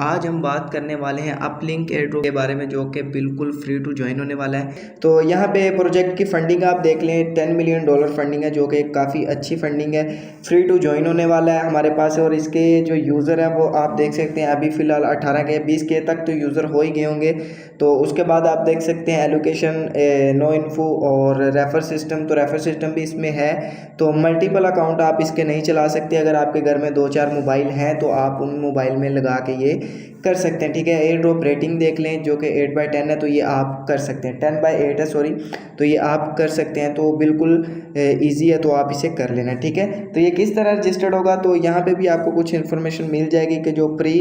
आज हम बात करने वाले हैं अपलिंक एयरड्रॉप के बारे में, जो कि बिल्कुल फ्री टू ज्वाइन होने वाला है। तो यहाँ पे प्रोजेक्ट की फंडिंग आप देख लें, $10 मिलियन फंडिंग है, जो कि काफ़ी अच्छी फंडिंग है। फ्री टू ज्वाइन होने वाला है हमारे पास। और इसके जो यूज़र है वो आप देख सकते हैं, अभी फ़िलहाल 18 के 20 के तक तो यूज़र हो ही गए होंगे। तो उसके बाद आप देख सकते हैं एलोकेशन, नो इन्फो और रेफर सिस्टम। तो रेफर सिस्टम भी इसमें है। तो मल्टीपल अकाउंट आप इसके नहीं चला सकते। अगर आपके घर में 2-4 मोबाइल हैं तो आप उन मोबाइल में लगा के ये कर सकते हैं, ठीक है। एयर ड्रॉप रेटिंग देख लें, जो कि 8/10 है, तो ये आप कर सकते हैं। 10/8 है, सॉरी, तो ये आप कर सकते हैं। तो बिल्कुल ईजी है, तो आप इसे कर लेना, ठीक है। तो ये किस तरह रजिस्टर्ड होगा, तो यहाँ पे भी आपको कुछ इन्फॉर्मेशन मिल जाएगी कि जो प्री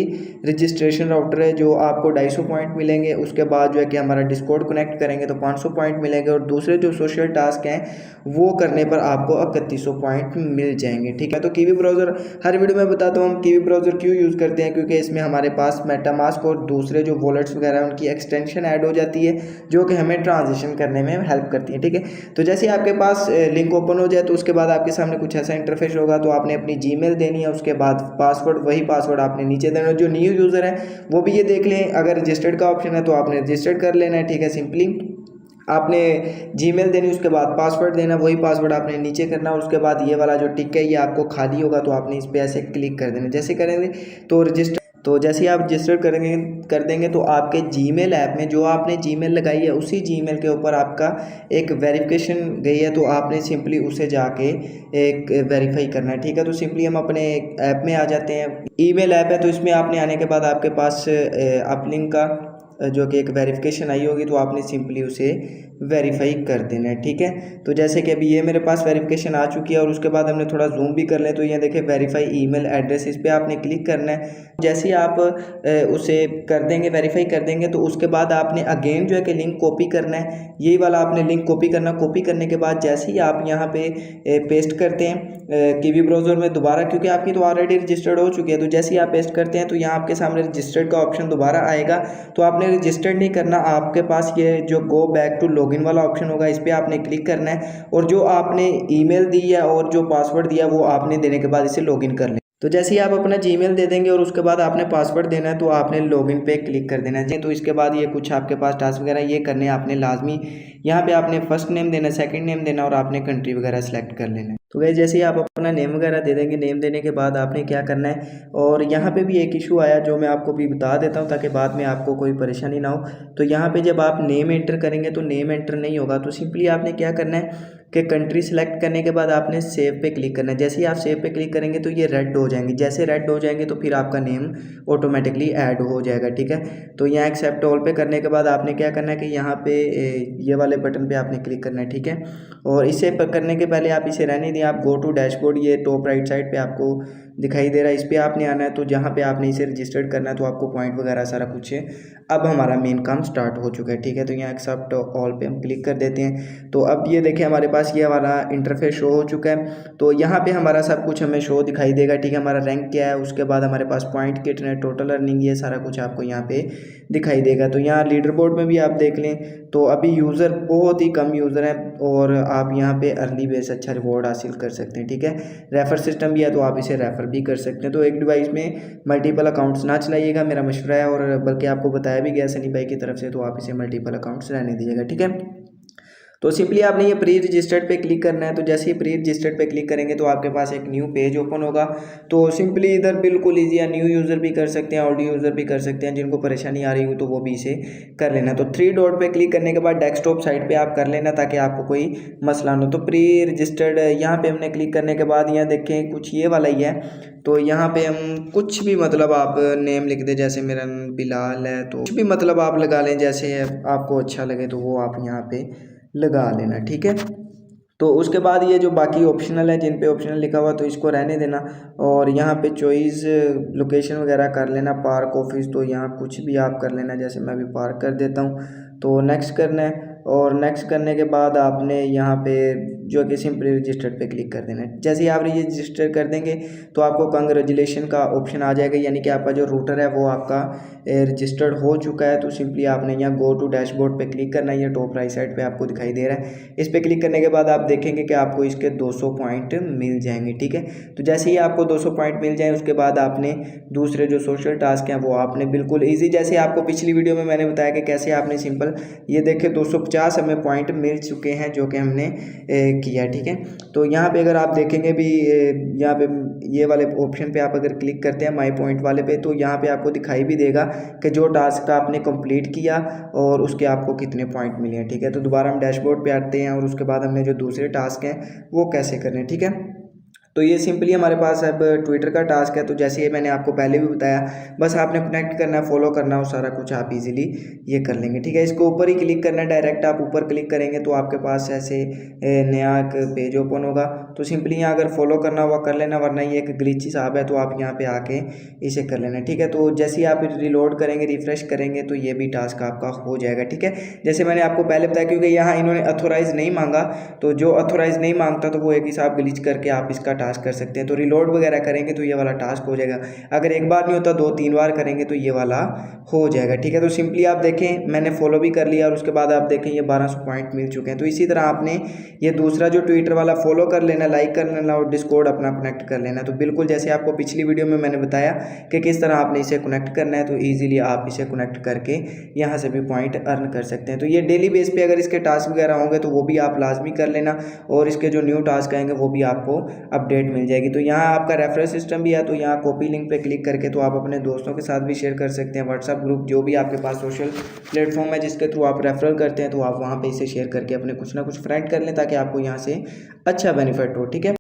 रजिस्ट्रेशन राउटर है, जो आपको 250 पॉइंट मिलेंगे। उसके बाद जो है कि हमारा डिस्कॉर्ड कनेक्ट करेंगे तो 500 पॉइंट मिलेंगे। और दूसरे जो सोशल टास्क हैं वो करने पर आपको 3100 पॉइंट मिल जाएंगे, ठीक है। तो कीवी ब्राउज़र हर वीडियो में बताता हूँ हम कीवी ब्राउज़र क्यों यूज़ करते हैं, क्योंकि इसमें हमारे पास मेटामास्क और दूसरे जो वॉलेट्स वगैरह हैं उनकी एक्सटेंशन ऐड हो जाती है, जो कि हमें ट्रांजेक्शन करने में हेल्प करती है, ठीक है। तो जैसे ही आपके पास लिंक ओपन हो जाए तो उसके बाद आपके सामने कुछ ऐसा इंटरफेस होगा। तो आपने अपनी जीमेल देनी है, उसके बाद पासवर्ड, वही पासवर्ड आपने नीचे देना है। जो न्यू यूज़र है वो भी ये देख लें, अगर रजिस्टर्ड का ऑप्शन है तो आपने रजिस्टर्ड कर लेना है, ठीक है। सिंपली आपने जीमेल देनी, उसके बाद पासवर्ड देना, वही पासवर्ड आपने नीचे करना। और उसके बाद ये वाला जो टिक है ये आपको खाली होगा, तो आपने इस पर ऐसे क्लिक कर देना। जैसे करेंगे तो रजिस्टर, तो जैसे ही आप रजिस्टर करेंगे कर देंगे तो आपके जीमेल ऐप में जो आपने जीमेल लगाई है उसी जीमेल के ऊपर आपका एक वेरिफिकेशन गई है, तो आपने सिंपली उसे जाके एक वेरीफाई करना है, ठीक है। तो सिंपली हम अपने ऐप में आ जाते हैं। ईमेल ऐप है, तो इसमें आपने आने के बाद आपके पास अपलिंक का जो कि एक वेरिफिकेशन आई होगी, तो आपने सिंपली उसे वेरीफाई कर देना है, ठीक है। तो जैसे कि अभी ये मेरे पास वेरिफिकेशन आ चुकी है। और उसके बाद हमने थोड़ा जूम भी कर लें तो ये देखिए वेरीफाई ईमेल एड्रेस, इस पर आपने क्लिक करना है। जैसे ही आप उसे कर देंगे, वेरीफाई कर देंगे, तो उसके बाद आपने अगेन जो है कि लिंक कॉपी करना है। यही वाला आपने लिंक कॉपी करना। कॉपी करने के बाद जैसे ही आप यहाँ पे पेस्ट करते हैं कीवी ब्राउज़र में दोबारा, क्योंकि आपकी तो ऑलरेडी रजिस्टर्ड हो चुकी है, तो जैसे ही आप पेस्ट करते हैं तो यहाँ आपके सामने रजिस्टर्ड का ऑप्शन दोबारा आएगा। तो आपने रजिस्टर्ड नहीं करना, आपके पास ये जो गो बैक टू लॉगिन वाला ऑप्शन होगा, इस पर आपने क्लिक करना है। और जो आपने ईमेल दी है और जो पासवर्ड दिया वो आपने देने के बाद इसे लॉगिन कर लें। तो जैसे ही आप अपना जीमेल दे देंगे और उसके बाद आपने पासवर्ड देना है, तो आपने लॉगिन पे क्लिक कर देना है। तो इसके बाद ये कुछ आपके पास टास्क वगैरह ये करने आपने लाजमी, यहाँ पे आपने फर्स्ट नेम देना, सेकंड नेम देना और आपने कंट्री वगैरह सेलेक्ट कर लेना है। तो गैस जैसे ही आप अपना नेम वगैरह दे देंगे, नेम देने के बाद आपने क्या करना है, और यहाँ पे भी एक इशू आया जो मैं आपको भी बता देता हूँ ताकि बाद में आपको कोई परेशानी ना हो। तो यहाँ पे जब आप नेम एंटर करेंगे तो नेम एंटर नहीं होगा। तो सिंपली आपने क्या करना है कि कंट्री सेलेक्ट करने के बाद आपने सेव पे क्लिक करना है। जैसे ही आप सेव पे क्लिक करेंगे तो ये रेड हो जाएंगे। जैसे रेड हो जाएंगे तो फिर आपका नेम ऑटोमेटिकली ऐड हो जाएगा, ठीक है। तो यहाँ एक्सेप्ट ऑल पे करने के बाद आपने क्या करना है कि यहाँ पे ये वाले बटन पे आपने क्लिक करना है, ठीक है। और इसे करने के पहले आप इसे रहने दें, आप गो टू डैशबोर्ड, ये टॉप राइट साइड पे आपको दिखाई दे रहा है, इस पर आपने आना है। तो जहाँ पे आपने इसे रजिस्टर्ड करना है तो आपको पॉइंट वगैरह सारा कुछ है। अब हमारा मेन काम स्टार्ट हो चुका है, ठीक है। तो यहाँ एक्सेप्ट ऑल पे हम क्लिक कर देते हैं। तो अब ये देखिए हमारे पास ये हमारा इंटरफेस शो हो चुका है। तो यहाँ पे हमारा सब कुछ हमें शो दिखाई देगा, ठीक है। हमारा रैंक क्या है, उसके बाद हमारे पास पॉइंट कितने, टोटल अर्निंग, ये सारा कुछ आपको यहाँ पे दिखाई देगा। तो यहाँ लीडर बोर्ड में भी आप देख लें तो अभी यूज़र बहुत ही कम यूज़र हैं और आप यहाँ पे अर्ली बेस अच्छा रिवॉर्ड हासिल कर सकते हैं, ठीक है। रेफर सिस्टम भी है तो आप इसे रेफर भी कर सकते हैं। तो एक डिवाइस में मल्टीपल अकाउंट्स ना चलाइएगा, मेरा मशवरा है। और बल्कि आपको बताया भी गया सनी भाई की तरफ से, तो आप इसे मल्टीपल अकाउंट्स रहने दीजिएगा, ठीक है। तो सिंपली आपने ये प्री रजिस्टर्ड पे क्लिक करना है। तो जैसे ही प्री रजिस्टर्ड पे क्लिक करेंगे तो आपके पास एक न्यू पेज ओपन होगा। तो सिंपली इधर बिल्कुल ईजी है, न्यू यूज़र भी कर सकते हैं, ओल्ड यूज़र भी कर सकते हैं, जिनको परेशानी आ रही हो तो वो भी इसे कर लेना। तो 3 डॉट पे क्लिक करने के बाद डेस्कटॉप साइड पे आप कर लेना ताकि आपको कोई मसला ना हो। तो प्री रजिस्टर्ड यहाँ पे हमने क्लिक करने के बाद यहाँ देखें कुछ ये वाला ही है। तो यहाँ पे हम कुछ भी मतलब आप नेम लिख दें, जैसे मेरा बिलाल है, तो कुछ भी मतलब आप लगा लें जैसे आपको अच्छा लगे, तो वो आप यहाँ पे लगा लेना, ठीक है। तो उसके बाद ये जो बाकी ऑप्शनल है, जिन पे ऑप्शनल लिखा हुआ तो इसको रहने देना। और यहाँ पे चॉइस लोकेशन वगैरह कर लेना, पार्क ऑफिस, तो यहाँ कुछ भी आप कर लेना, जैसे मैं अभी पार्क कर देता हूँ। तो नेक्स्ट करना है और नेक्स्ट करने के बाद आपने यहाँ पे जो कि सिंपली रजिस्टर्ड पे क्लिक कर देना है। जैसे ही आप रजिस्टर कर देंगे तो आपको कंग्रेचुलेशन का ऑप्शन आ जाएगा, यानी कि आपका जो रूटर है वो आपका रजिस्टर्ड हो चुका है। तो सिंपली आपने यहाँ गो टू डैशबोर्ड पे क्लिक करना है, ये टॉप राइट साइड पे आपको दिखाई दे रहा है। इस पर क्लिक करने के बाद आप देखेंगे कि आपको इसके 200 पॉइंट मिल जाएंगे, ठीक है। तो जैसे ही आपको 200 पॉइंट मिल जाए उसके बाद आपने दूसरे जो सोशल टास्क हैं वो आपने बिल्कुल ईजी, जैसे आपको पिछली वीडियो में मैंने बताया कि कैसे आपने सिंपल ये देखे 250 हमें पॉइंट मिल चुके हैं जो कि हमने किया, ठीक है। तो यहाँ पे अगर आप देखेंगे भी यहाँ पे ये वाले ऑप्शन पे आप अगर क्लिक करते हैं माई पॉइंट वाले पे, तो यहाँ पे आपको दिखाई भी देगा कि जो टास्क आपने कंप्लीट किया और उसके आपको कितने पॉइंट मिले हैं, ठीक है। तो दोबारा हम डैशबोर्ड पे आते हैं और उसके बाद हमने जो दूसरे टास्क हैं वो कैसे करने, ठीक है। तो ये सिंपली हमारे पास अब ट्विटर का टास्क है। तो जैसे ये मैंने आपको पहले भी बताया, बस आपने कनेक्ट करना है, फॉलो करना है और सारा कुछ आप इजीली ये कर लेंगे, ठीक है। इसको ऊपर ही क्लिक करना है, डायरेक्ट आप ऊपर क्लिक करेंगे तो आपके पास ऐसे नया एक पेज ओपन होगा। तो सिंपली यहाँ अगर फॉलो करना हुआ कर लेना, वरना ये एक ग्लिच हिसाब है तो आप यहाँ पे आके इसे कर लेना, ठीक है। तो जैसे ही आप रिलोड करेंगे, रिफ्रेश करेंगे तो ये भी टास्क आपका हो जाएगा, ठीक है। जैसे मैंने आपको पहले बताया, क्योंकि यहाँ इन्होंने अथोराइज नहीं मांगा, तो जो अथोराइज नहीं मांगता तो वो एक हिसाब ग्लिच करके आप इसका टास्क कर सकते हैं। तो रिलोड वगैरह करेंगे तो ये वाला टास्क हो जाएगा। अगर एक बार नहीं होता 2-3 बार करेंगे तो ये वाला हो जाएगा, ठीक है। तो सिंपली आप देखें मैंने फॉलो भी कर लिया और उसके बाद आप देखें ये 1200 पॉइंट मिल चुके हैं। तो इसी तरह आपने ये दूसरा जो ट्विटर वाला फॉलो कर लेना, लाइक कर लेना और डिस्कॉर्ड अपना कनेक्ट कर लेना। तो बिल्कुल जैसे आपको पिछली वीडियो में मैंने बताया कि किस तरह आपने इसे कनेक्ट करना है, तो ईजिली आप इसे कनेक्ट करके यहाँ से भी पॉइंट अर्न कर सकते हैं। तो ये डेली बेस पे अगर इसके टास्क वगैरह होंगे तो वो भी आप लाजमी कर लेना और इसके जो न्यू टास्क आएंगे वो भी आपको अपडेट मिल जाएगी। तो यहाँ आपका रेफरल सिस्टम भी है, तो यहाँ कॉपी लिंक पे क्लिक करके तो आप अपने दोस्तों के साथ भी शेयर कर सकते हैं। व्हाट्सएप ग्रुप जो भी आपके पास सोशल प्लेटफॉर्म है जिसके थ्रू आप रेफरल करते हैं, तो आप वहाँ पे इसे शेयर करके अपने कुछ ना कुछ फ्रेंड कर लें ताकि आपको यहाँ से अच्छा बेनिफिट हो, ठीक है।